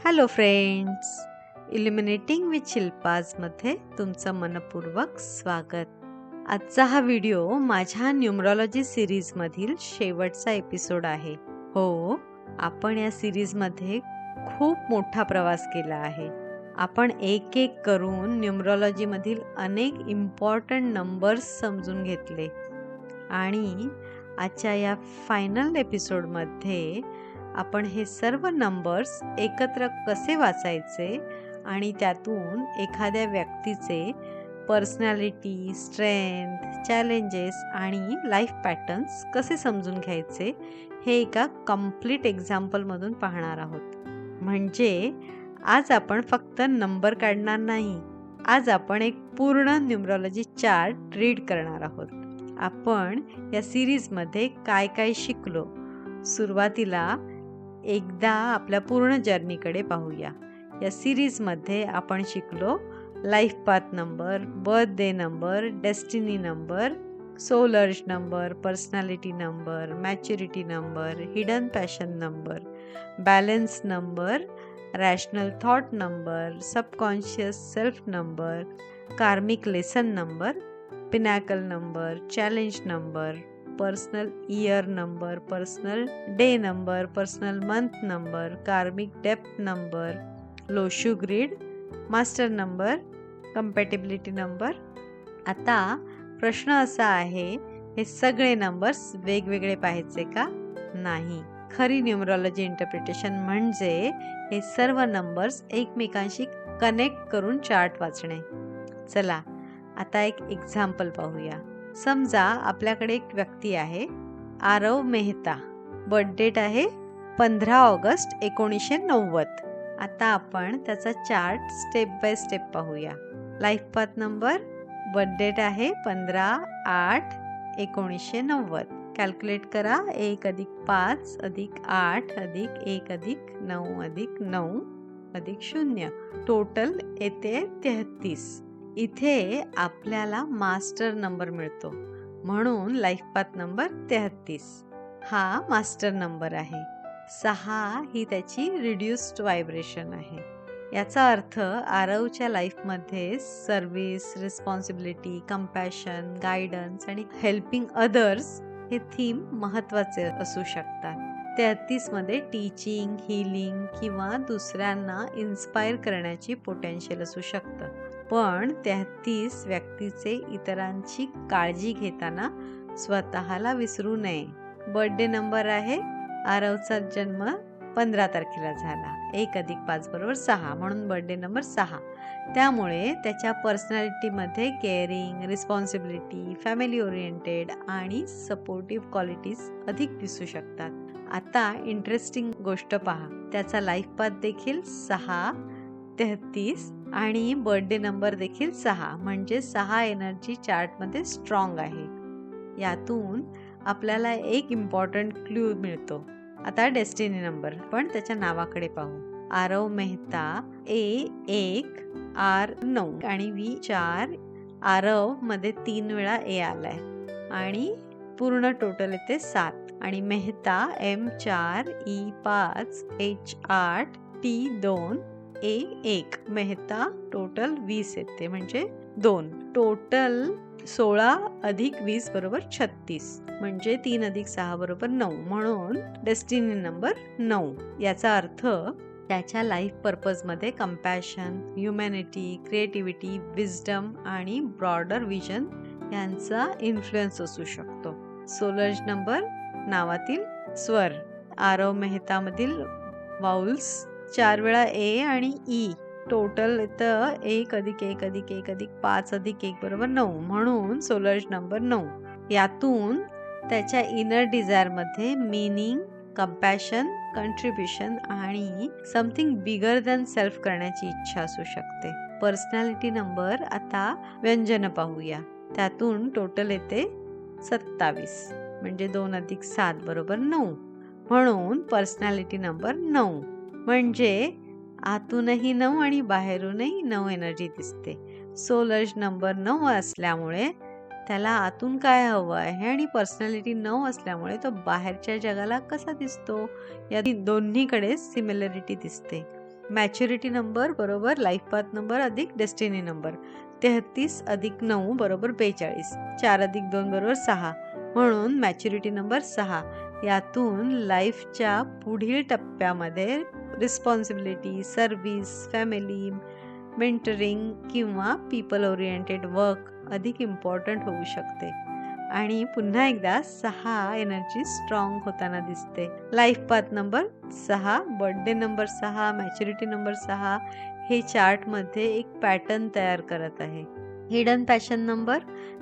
Hello friends, इल्युमिनेटिंग with शिल्पाजमध्ये तुमचं मनपूर्वक स्वागत. आजचा हा व्हिडिओ माझ्या न्यूमरॉलॉजी सिरीजमधील शेवटचा एपिसोड आहे. हो, आपण या सिरीजमध्ये खूप मोठा प्रवास केला आहे. आपण एक एक करून न्यूमरॉलॉजीमधील अनेक इम्पॉर्टंट नंबर्स समजून घेतले आणि आजच्या या फायनल एपिसोडमध्ये आपण हे सर्व नंबर्स एकत्र कसे वाचायचे आणि त्यातून एखाद्या व्यक्तीचे पर्सनॅलिटी, स्ट्रेंथ, चॅलेंजेस आणि लाईफ पॅटर्न्स कसे समजून घ्यायचे हे एका कम्प्लीट एक्झाम्पलमधून पाहणार आहोत. म्हणजे आज आपण फक्त नंबर काढणार नाही, आज आपण एक पूर्ण न्यूमरॉलॉजी चार्ट रीड करणार आहोत. आपण या सिरीजमध्ये काय काय शिकलो, सुरुवातीला एकदा आपल्या पूर्ण जर्नीकडे पाहूया. या सिरीजमध्ये आपण शिकलो life path number, birthday number, destiny number, soul urge number, personality number, maturity number, hidden passion number, balance number, rational thought number, subconscious self number, karmic lesson number, pinnacle number, challenge number, personal year number, personal day number, personal month number, karmic depth number, Lo Shu grid, master number, compatibility number. आता प्रश्न असा आहे, हे सगळे numbers वेगवेगळे पाहायचे का? नाही. खरी न्यूमरॉलॉजी इंटरप्रिटेशन म्हणजे हे सर्व नंबर्स एकमेकांशी कनेक्ट करून चार्ट वाचणे. चला आता एक एक्झाम्पल पाहूया. समजा आपल्याकडे एक व्यक्ती आहे, आरव मेहता. बर्थ डेट आहे 15 ऑगस्ट 1990. आता आपण त्याचा चार्ट स्टेप बाय स्टेप पाहूया. Life path number, birth date आहे 15/8/1990. कॅल्क्युलेट करा. 1 + 5 + 8 + 1 + 9 + 9 + 0. टोटल येते 33. इथे आपल्याला मास्टर नंबर मिळतो, म्हणून लाईफ पाथ नंबर 33 हा मास्टर नंबर आहे. 6 ही त्याची रिड्युस्ड व्हायब्रेशन आहे. याचा अर्थ आरवच्या लाईफमध्ये सर्व्हिस, रिस्पॉन्सिबिलिटी, कंपॅशन, गायडन्स आणि हेल्पिंग अदर्स हे थीम महत्त्वाचे असू शकतात. 33 मध्ये टीचिंग, हीलिंग किंवा दुसऱ्यांना इन्स्पायर करण्याची पोटेन्शियल असू शकतं. पण 33 व्यक्तीचे इतरांची काळजी घेताना स्वतःला विसरू नये. बर्थडे नंबर आहे, आरवचा जन्म 15 तारखेला झाला. 1 + 5 = 6, म्हणून बर्थडे नंबर 6. त्यामुळे त्याच्या पर्सनॅलिटीमध्ये केअरिंग, रिस्पॉन्सिबिलिटी, फॅमिली ओरिएंटेड आणि सपोर्टिव्ह क्वालिटीज अधिक दिसू शकतात. आता इंटरेस्टिंग गोष्ट पहा, त्याचा लाईफ पाथ देखील 6, 33 आणि बर्थडे नंबर देखील 6, म्हणजे 6 एनर्जी चार्टमध्ये स्ट्रॉंग आहे. यातून आपल्याला एक इम्पॉर्टंट क्लू मिळतो. आता डेस्टिनी नंबर, पण त्याच्या नावाकडे पाहू. आरव मेहता, A1R9 आणि V4. आरव मध्ये 3 वेळा A आलाय आणि पूर्ण टोटल येते 7. आणि मेहता M4E5H8T2A1. मेहता टोटल 20 येते, म्हणजे 2. टोटल 16 + 20 = 36, म्हणजे 3 + 6 = 9, म्हणून डेस्टिनी नंबर 9. याचा अर्थ त्याच्या लाईफ पर्पजमध्ये कंपॅशन, ह्युमॅनिटी, क्रिएटिव्हिटी, विजडम आणि ब्रॉडर विजन यांचा इन्फ्लुएन्स असू शकतो. सोलर्ज नंबर, नावातील स्वर. आरव मेहतामधील वाउल्स 4 वेळा A आणि E. टोटल येतं 1 + 1 + 1 + 5 + 1 = 9, म्हणून सोलर्ज नंबर 9. यातून त्याच्या इनर डिझायरमध्ये मीनिंग, कंपॅशन, कंट्रीब्युशन आणि समथिंग बिगर दॅन सेल्फ करण्याची इच्छा असू शकते. पर्सनॅलिटी नंबर, आता व्यंजन पाहूया. त्यातून टोटल येते 27, म्हणजे 2 + 7 = 9, म्हणून पर्सनॅलिटी नंबर 9. म्हणजे आतूनही 9 आणि बाहेरूनही 9 एनर्जी दिसते. सोलर्ज नंबर 9 असल्यामुळे त्याला आतून काय हवं आहे आणि पर्सनॅलिटी 9 असल्यामुळे तो बाहेरच्या जगाला कसा दिसतो, या दोन्हीकडे सिमिलरिटी दिसते. मॅच्युरिटी नंबर बरोबर लाईफ पाथ नंबर अधिक डेस्टिनी नंबर. 33 अधिक 9 बरोबर 42. 4 अधिक 2 बरोबर 6. म्हणून मॅच्युरिटी नंबर 6. यातून लाईफच्या पुढील टप्प्यामध्ये रिस्पॉन्सिबिलिटी, सर्व्हिस, फॅमिली, मेंटरिंग किंवा पीपल ओरिएंटेड वर्क अधिक इम्पॉर्टंट होऊ शकते. आणि पुन्हा एकदा 6 एनर्जी स्ट्रॉंग होताना दिसते. Life path number 6, birthday number 6, maturity number 6 हे चार्टमध्ये एक पॅटर्न तयार करत आहे. हिडन पॅशन नंबर,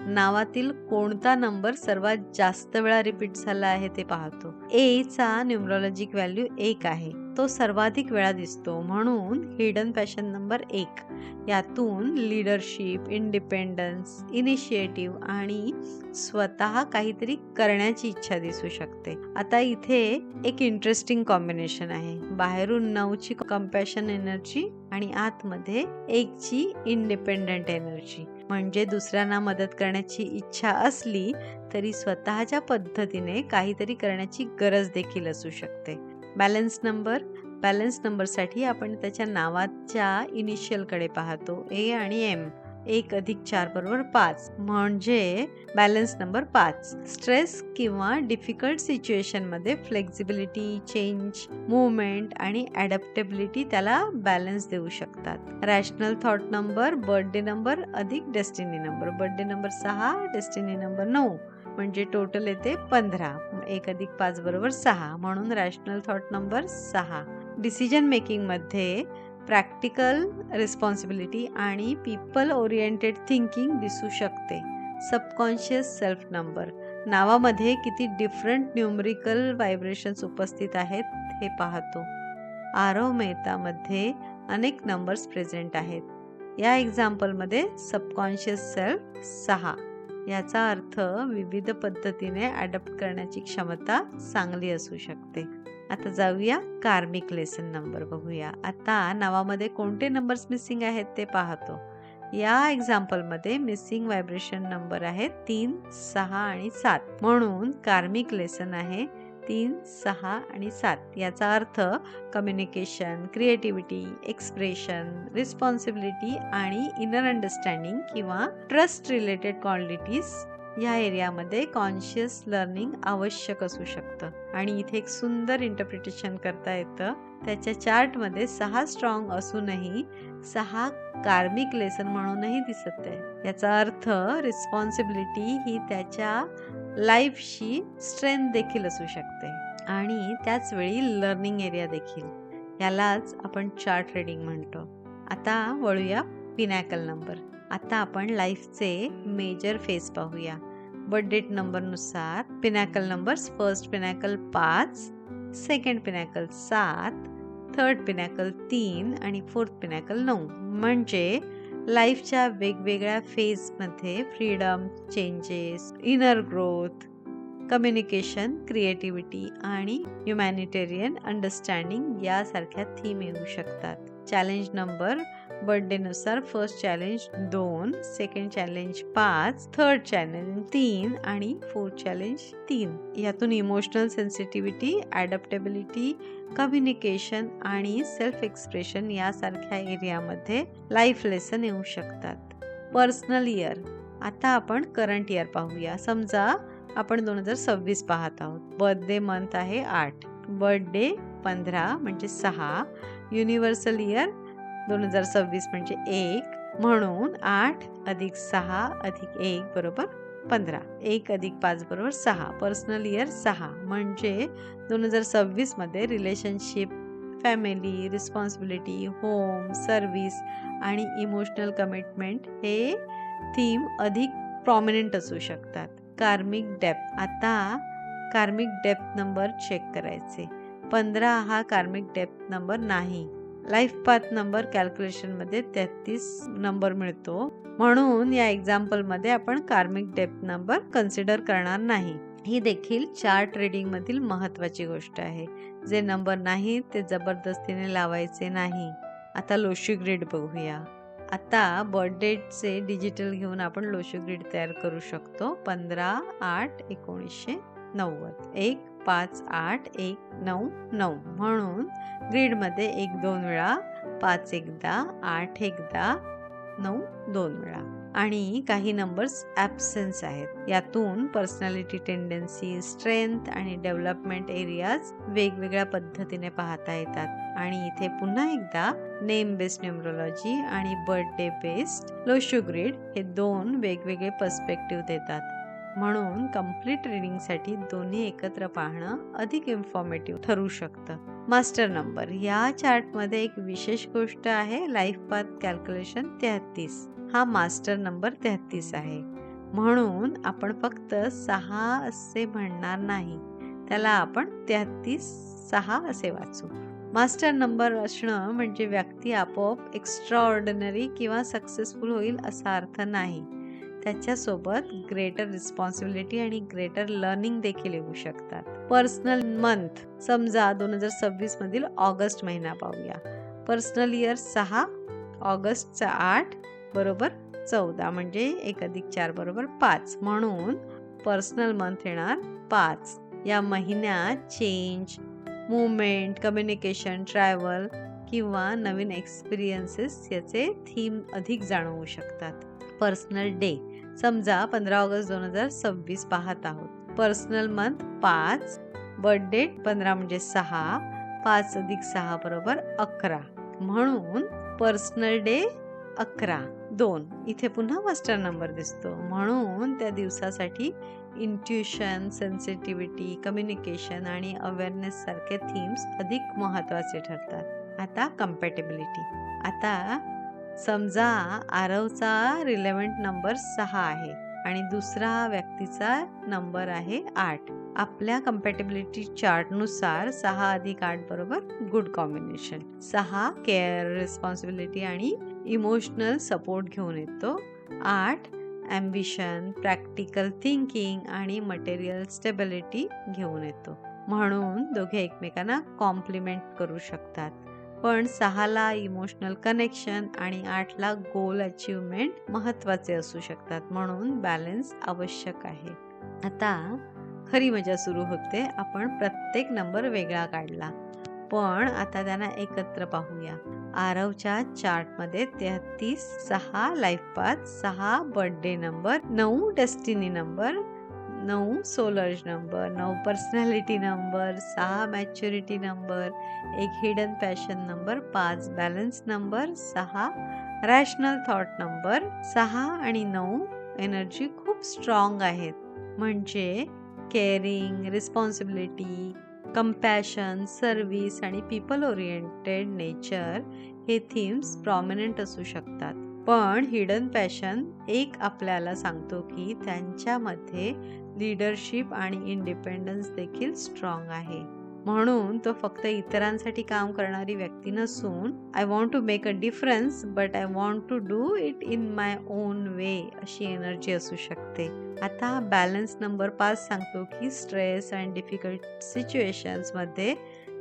नावातील कोणता नंबर सर्वात जास्त वेळा रिपीट झाला आहे ते पाहतो. ए चा न्यूमरॉलॉजिक व्हॅल्यू 1 आहे. तो सर्वाधिक वेळा दिसतो, म्हणून हिडन पॅशन नंबर 1. यातून लीडरशिप, इंडिपेंडन्स, इनिशिएटिव्ह आणि स्वतः काहीतरी करण्याची इच्छा दिसू शकते. आता इथे एक इंटरेस्टिंग कॉम्बिनेशन आहे. बाहेरून 9 ची कंपॅशन एनर्जी आणि आतमध्ये 1 ची इंडिपेंडंट एनर्जी. म्हणजे दुसऱ्यांना मदत करण्याची इच्छा असली तरी स्वतःच्या पद्धतीने काहीतरी करण्याची गरज देखील असू शकते. बॅलन्स नंबरसाठी आपण त्याच्या नावाच्या इनिशियलकडे पाहतो. ए आणि एम. 1 अधिक 4 बरोबर 5 म्हणजे बॅलन्स नंबर 5. स्ट्रेस किंवा डिफिकल्ट सिच्युएशन मध्ये फ्लेक्झिबिलिटी, चेंज, मूवमेंट आणि ॲडॅप्टेबिलिटी त्याला बॅलन्स देऊ शकतात. Rational thought number, birthday number अधिक destiny number. Birthday number 6, destiny number 9 म्हणजे टोटल येते 15. 1 अधिक 5 बरोबर 6 म्हणून rational thought number 6. Decision making मध्ये प्रॅक्टिकल रिस्पॉन्सिबिलिटी आणि पीपल ओरिएंटेड थिंकिंग दिसू शकते. सबकॉन्शियस सेल्फ नंबर, नावामध्ये किती डिफरंट न्यूमरिकल व्हायब्रेशन्स उपस्थित आहेत हे पाहतो. आरव मेहतामध्ये अनेक नंबर्स प्रेझेंट आहेत. या एक्झाम्पलमध्ये सबकॉन्शियस सेल्फ 6. याचा अर्थ विविध पद्धतीने ॲडप्ट करण्याची क्षमता चांगली असू शकते. आता जाऊया कार्मिक लेसन नंबर बघूया. आता नावामध्ये कोणते नंबर्स मिसिंग आहेत ते पाहतो. या एक्झाम्पलमध्ये मिसिंग व्हायब्रेशन नंबर आहेत 3, 6 आणि 7. म्हणून कार्मिक लेसन आहे 3, 6 आणि 7. याचा अर्थ कम्युनिकेशन, क्रिएटिव्हिटी, एक्सप्रेशन, रिस्पॉन्सिबिलिटी आणि इनर अंडरस्टँडिंग किंवा ट्रस्ट रिलेटेड क्वालिटीज या एरियामध्ये कॉन्शियस लर्निंग आवश्यक असू शकतं. आणि इथे एक सुंदर इंटरप्रिटेशन करता येतं. त्याच्या चार्टमध्ये 6 स्ट्रॉंग असूनही 6 कार्मिक लेसन म्हणूनही दिसत आहे. याचा अर्थ रिस्पॉन्सिबिलिटी ही त्याच्या लाईफशी स्ट्रेंथ देखील असू शकते आणि त्याच वेळी लर्निंग एरिया देखील. यालाच आपण चार्ट रीडिंग म्हणतो. आता वळूया पिनॅकल नंबर. आता आपण लाईफचे मेजर फेज पाहूया. बर्थ डेट नंबरनुसार pinnacle numbers, first pinnacle 5, second pinnacle 7, third pinnacle 3 आणि फोर्थ पिनॅकल 9. म्हणजे लाईफच्या वेगवेगळ्या फेजमध्ये freedom, changes, inner growth, communication, creativity आणि ह्युमॅनिटेरियन अंडरस्टँडिंग यासारख्या थीम येऊ शकतात. चॅलेंज नंबर बर्थडेनुसार first challenge 2, second challenge 5, third challenge 3 आणि फोर्थ चॅलेंज 3. यातून इमोशनल सेन्सिटिव्हिटी, ॲडॅप्टेबिलिटी, कम्युनिकेशन आणि सेल्फ एक्सप्रेशन यासारख्या एरियामध्ये लाईफ लेसन येऊ शकतात. Personal year. आता आपण करंट इयर पाहूया. समजा आपण 2026 पाहत आहोत. बर्थडे मंथ आहे 8, बर्थडे 15 म्हणजे 6, युनिव्हर्सल इयर 2026 म्हणजे 1 म्हणून 8 अधिक 6 अधिक 1 बरोबर 15. 1 अधिक 5 बरोबर 6. पर्सनल इयर 6 म्हणजे 2026 मध्ये relationship, family, responsibility, home, service आणि इमोशनल कमिटमेंट हे थीम अधिक प्रॉमिनंट असू शकतात. कार्मिक डेप्थ. आता कार्मिक डेप्थ नंबर चेक करायचे. 15 हा कार्मिक डेप्थ नंबर नाही. लाईफ पाथ नंबर कॅल्क्युलेशनमध्ये 33 नंबर मिळतो, म्हणून या एक्झाम्पलमध्ये आपण कार्मिक डेप्थ नंबर कन्सिडर करणार नाही. ही देखील चार्ट रीडिंग मधील महत्त्वाची गोष्ट आहे. जे नंबर नाही ते जबरदस्तीने लावायचे नाही. आता लोशी ग्रीड बघूया. आता बर्थडेचे डिजिटल घेऊन आपण लोशी ग्रीड तयार करू शकतो. 15/8/1990 1 5 8 1 9 9 म्हणून ग्रीडमध्ये 1 2 वेळा 5 एकदा, 8 एकदा, 9 2 वेळा. आणि काही नंबर्स ॲब्सेन्स आहेत. यातून पर्सनॅलिटी टेंडन्सी, स्ट्रेंथ आणि डेव्हलपमेंट एरियाज वेगवेगळ्या पद्धतीने पाहता येतात. आणि इथे पुन्हा एकदा नेम बेस्ड न्यूमरोलॉजी आणि बर्थडे बेस्ड लोशो ग्रिड हे 2 वेगवेगळे पर्स्पेक्टिव्ह देतात. म्हणून कम्प्लीट रीडिंगसाठी दोन्ही एकत्र पाहणं अधिक इन्फॉर्मेटिव्ह ठरू शकतं. मास्टर नंबर या चार्टमध्ये एक विशेष गोष्ट आहे, लाईफ पाथ कॅल्क्युलेशन 33. हा मास्टर नंबर 33 आहे. म्हणून आपण फक्त 6 असे म्हणणार नाही, त्याला आपण 33-6 असे वाचू. मास्टर नंबर असणं म्हणजे व्यक्ती आपोआप एक्स्ट्राऑर्डिनरी किंवा सक्सेसफुल होईल असा अर्थ नाही. त्याच्यासोबत ग्रेटर रिस्पॉन्सिबिलिटी आणि ग्रेटर लर्निंग देखील येऊ शकतात. पर्सनल मंथ समजा 2026 मधील ऑगस्ट महिना पाहूया. पर्सनल इयर 6, ऑगस्टचा 8 बरोबर 14 म्हणजे 1 अधिक 4 बरोबर 5. म्हणून पर्सनल मंथ येणार 5. या महिन्यात चेंज, मूवमेंट, कम्युनिकेशन, ट्रॅव्हल किंवा नवीन एक्सपिरियन्सेस याचे थीम अधिक जाणवू शकतात. पर्सनल डे समजा 15 ऑगस्ट 2026 पाहत आहोत. पर्सनल मंथ 5, बर्थ डेट 15 म्हणजे 6, 5 अधिक 6 बरोबर 11. म्हणून पर्सनल डे 11 2. इथे पुन्हा मास्टर नंबर दिसतो. म्हणून त्या दिवसासाठी इंट्युशन, सेन्सिटिव्हिटी, कम्युनिकेशन आणि अवेअरनेस सारखे थीम्स अधिक महत्त्वाचे ठरतात. आता कम्पॅटेबिलिटी. आता समजा आरवचा रिलेव्हंट नंबर 6 आहे आणि दुसरा व्यक्तीचा नंबर आहे 8. आपल्या कम्पॅटेबिलिटी चार्टनुसार 6 अधिक 8 बरोबर गुड कॉम्बिनेशन. 6 केअर, रिस्पॉन्सिबिलिटी आणि इमोशनल सपोर्ट घेऊन येतो. 8 ॲम्बिशन, प्रॅक्टिकल थिंकिंग आणि मटेरियल स्टेबिलिटी घेऊन येतो. म्हणून दोघे एकमेकांना कॉम्प्लिमेंट करू शकतात. पण 6ला इमोशनल कनेक्शन आणि 8ला गोल अचीवमेंट महत्त्वाचे असू शकतात. म्हणून बॅलन्स आवश्यक आहे. आता खरी मजा सुरू होते. आपण प्रत्येक नंबर वेगळा काढला, पण आता त्यांना एकत्र पाहूया. आरवच्या चार्टमध्ये 33, 6 life path, 6 birthday number, 9 destiny number, 9 solar number, 9 personality number, 6 maturity number, 1 hidden passion number, 5 balance number, 6 rational thought number. 6 आणि 9 एनर्जी खूप स्ट्रॉंग आहेत. म्हणजे केअरिंग, रिस्पॉन्सिबिलिटी, कंपॅशन, सर्व्हिस आणि पीपल ओरिएंटेड नेचर हे थीम्स प्रॉमिनंट असू शकतात. पण hidden passion एक आपल्याला सांगतो की त्यांच्यामध्ये लीडरशिप आणि इंडिपेंडन्स देखील स्ट्रॉंग आहे. म्हणून तो फक्त इतरांसाठी काम करणारी व्यक्ती नसून I want to make a difference but I want to do it in my own way अशी एनर्जी असू शकते. आता बॅलन्स नंबर 5 सांगतो की स्ट्रेस अँड डिफिकल्ट सिच्युएशन्समध्ये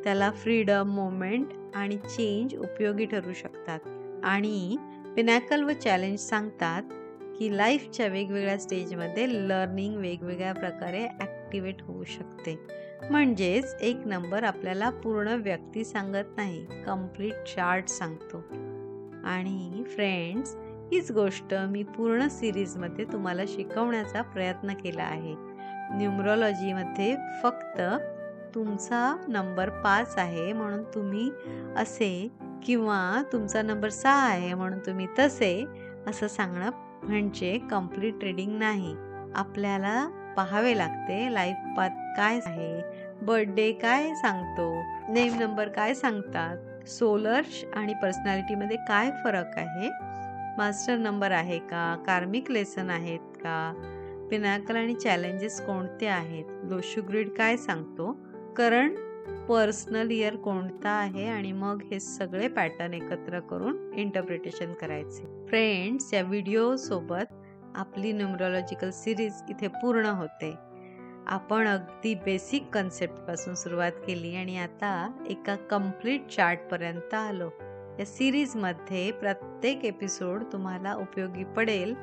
त्याला फ्रीडम, मोमेंट आणि चेंज उपयोगी ठरू शकतात. आणि पिनॅकल व चॅलेंज सांगतात की लाईफच्या वेगवेगळ्या स्टेजमध्ये लर्निंग वेगवेगळ्या प्रकारे ॲक्टिवेट होऊ शकते. म्हणजेच एक नंबर आपल्याला पूर्ण व्यक्ती सांगत नाही, कम्प्लीट चार्ट सांगतो. आणि फ्रेंड्स, हीच गोष्ट मी पूर्ण सिरीजमध्ये तुम्हाला शिकवण्याचा प्रयत्न केला आहे. न्यूमरोलॉजीमध्ये फक्त तुमचा नंबर 5 आहे म्हणून तुम्ही असे किंवा तुमचा नंबर 6 आहे म्हणून तुम्ही तसे असं सांगणं म्हणजे कम्प्लीट रीडिंग नाही. आपल्याला पाहावे लागते लाईफ पाथ काय आहे, बर्थडे काय सांगतो, नेम नंबर काय सांगतात, सोलर आणि पर्सनॅलिटीमध्ये काय फरक आहे, मास्टर नंबर आहे का, कार्मिक लेसन आहेत का, पिनॅकल आणि चॅलेंजेस कोणते आहेत, लोशो ग्रिड काय सांगतो, करंट पर्सनल इयर कोणता आहे आणि मग हे सगळे पॅटर्न एकत्र करून इंटरप्रिटेशन करायचे. फ्रेंड्स, या व्हिडिओ सोबत आपली न्यूमरोलॉजिकल सिरीज इथे पूर्ण होते. आपण अगदी बेसिक कन्सेप्टपासून सुरुवात केली आणि आता एका कम्प्लीट चार्टपर्यंत आलो. या सिरीजमध्ये प्रत्येक एपिसोड तुम्हाला उपयोगी पडेल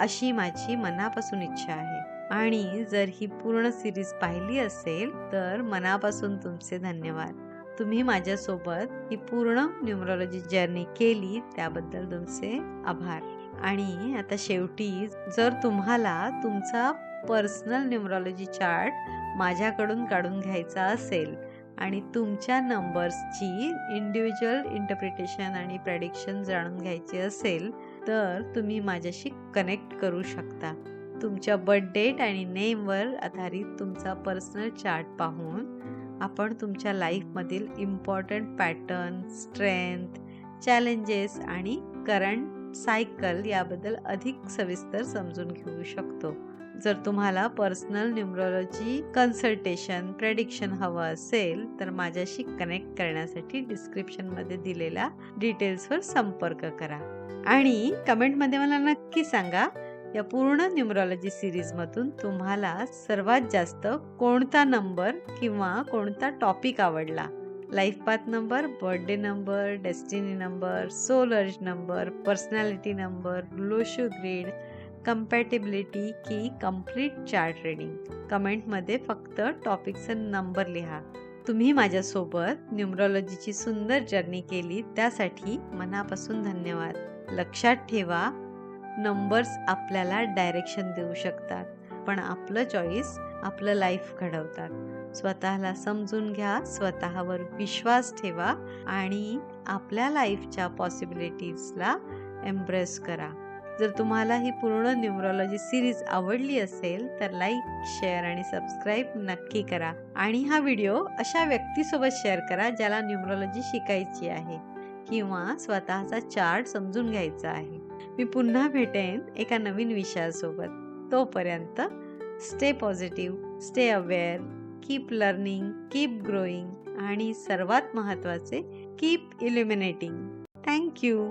अशी माझी मनापासून इच्छा आहे. आणि जर ही पूर्ण सिरीज पाहिली असेल तर मनापासून तुमचे धन्यवाद. तुम्ही माझ्यासोबत ही पूर्ण न्यूमरॉलॉजी जर्नी केली त्याबद्दल तुमचे आभार. आणि आता शेवटी जर तुम्हाला तुमचा पर्सनल न्यूमरॉलॉजी चार्ट माझ्याकडून काढून घ्यायचा असेल आणि तुमच्या नंबर्सची इंडिव्हिज्युअल इंटरप्रिटेशन आणि प्रेडिक्शन जाणून घ्यायची असेल तर तुम्ही माझ्याशी कनेक्ट करू शकता. तुमच्या बर्थ डेट आणि नेमवर आधारित तुमचा पर्सनल चार्ट पाहून आपण तुमच्या लाईफमधील इम्पॉर्टंट पॅटर्न, स्ट्रेंथ, चॅलेंजेस आणि करंट सायकल याबद्दल अधिक सविस्तर समजून घेऊ शकतो. जर तुम्हाला पर्सनल न्यूमरॉलॉजी कन्सल्टेशन, प्रेडिक्शन हवं असेल तर माझ्याशी कनेक्ट करण्यासाठी डिस्क्रिप्शनमध्ये दिलेल्या डिटेल्सवर संपर्क करा. आणि कमेंटमध्ये मला नक्की सांगा या पूर्ण न्यूमरॉलॉजी सिरीजमधून तुम्हाला सर्वात जास्त कोणता नंबर किंवा कोणता टॉपिक आवडला. Life path number, birthday number, destiny number, soul urge number, personality number, ग्लोशू ग्रीड, कंपॅटिबिलिटी की कम्प्लीट चार्ट रीडिंग. कमेंटमध्ये फक्त टॉपिकचा नंबर लिहा. तुम्ही माझ्यासोबत न्यूमरॉलॉजीची सुंदर जर्नी केली त्यासाठी मनापासून धन्यवाद. लक्षात ठेवा, नंबर्स आपल्याला डायरेक्शन देऊ शकतात, पण आपलं चॉईस आपलं लाईफ घडवतात. स्वतःला समजून घ्या, स्वतःवर विश्वास ठेवा आणि आपल्या लाईफच्या पॉसिबिलिटीजला एम्ब्रेस करा. जर तुम्हाला ही पूर्ण न्यूमरॉलॉजी सिरीज आवडली असेल तर लाईक, शेअर आणि सबस्क्राईब नक्की करा. आणि हा व्हिडिओ अशा व्यक्तीसोबत शेअर करा ज्याला न्यूमरॉलॉजी शिकायची आहे किंवा स्वतःचा चार्ट समजून घ्यायचा आहे. मी पुन्हा भेटेन एका नवीन विषयासोबत. तोपर्यंत stay positive, stay aware, keep learning, keep growing आणि सर्वात महत्त्वाचे कीप इल्युमिनेटिंग. Thank you.